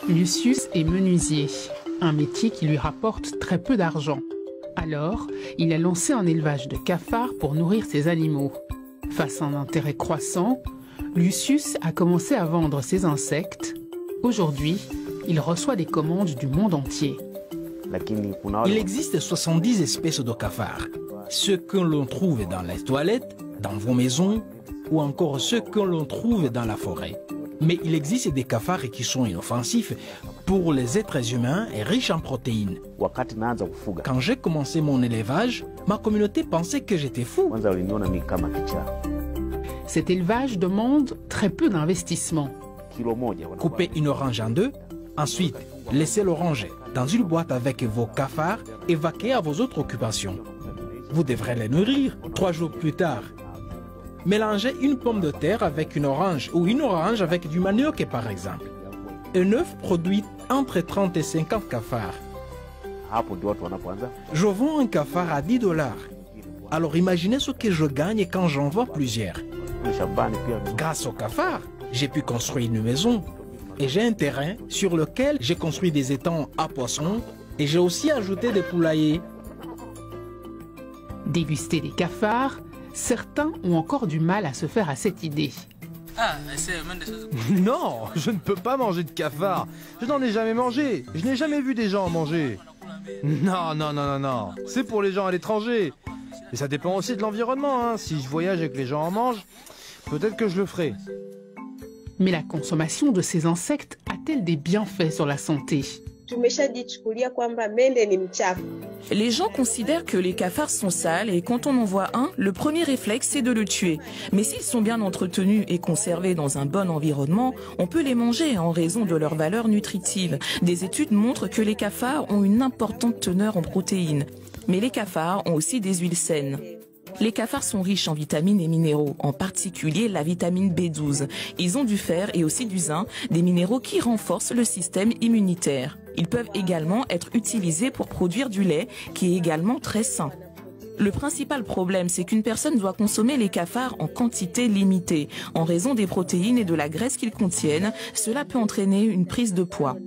Lucius est menuisier, un métier qui lui rapporte très peu d'argent. Alors, il a lancé un élevage de cafards pour nourrir ses animaux. Face à un intérêt croissant, Lucius a commencé à vendre ses insectes. Aujourd'hui, il reçoit des commandes du monde entier. Il existe 70 espèces de cafards. Ceux que l'on trouve dans les toilettes, dans vos maisons, ou encore ceux que l'on trouve dans la forêt. Mais il existe des cafards qui sont inoffensifs pour les êtres humains et riches en protéines. Quand j'ai commencé mon élevage, ma communauté pensait que j'étais fou. Cet élevage demande très peu d'investissement. Coupez une orange en deux, ensuite laissez l'orange dans une boîte avec vos cafards et vaquez à vos autres occupations. Vous devrez les nourrir 3 jours plus tard. Mélangez une pomme de terre avec une orange ou une orange avec du manioc par exemple. Un œuf produit entre 30 et 50 cafards. Je vends un cafard à 10 $. Alors imaginez ce que je gagne quand j'en vends plusieurs. Grâce au cafard, j'ai pu construire une maison. Et j'ai un terrain sur lequel j'ai construit des étangs à poissons et j'ai aussi ajouté des poulaillers. Déguster des cafards, certains ont encore du mal à se faire à cette idée. Non, je ne peux pas manger de cafard. Je n'en ai jamais mangé. Je n'ai jamais vu des gens en manger. Non, non, non, non, non. C'est pour les gens à l'étranger. Et ça dépend aussi de l'environnement, hein. Si je voyage et que les gens en mangent, peut-être que je le ferai. Mais la consommation de ces insectes a-t-elle des bienfaits sur la santé ? Les gens considèrent que les cafards sont sales et quand on en voit un, le premier réflexe c'est de le tuer. Mais s'ils sont bien entretenus et conservés dans un bon environnement, on peut les manger en raison de leur valeur nutritive. Des études montrent que les cafards ont une importante teneur en protéines. Mais les cafards ont aussi des huiles saines. Les cafards sont riches en vitamines et minéraux, en particulier la vitamine B12. Ils ont du fer et aussi du zinc, des minéraux qui renforcent le système immunitaire. Ils peuvent également être utilisés pour produire du lait, qui est également très sain. Le principal problème, c'est qu'une personne doit consommer les cafards en quantité limitée. En raison des protéines et de la graisse qu'ils contiennent, cela peut entraîner une prise de poids.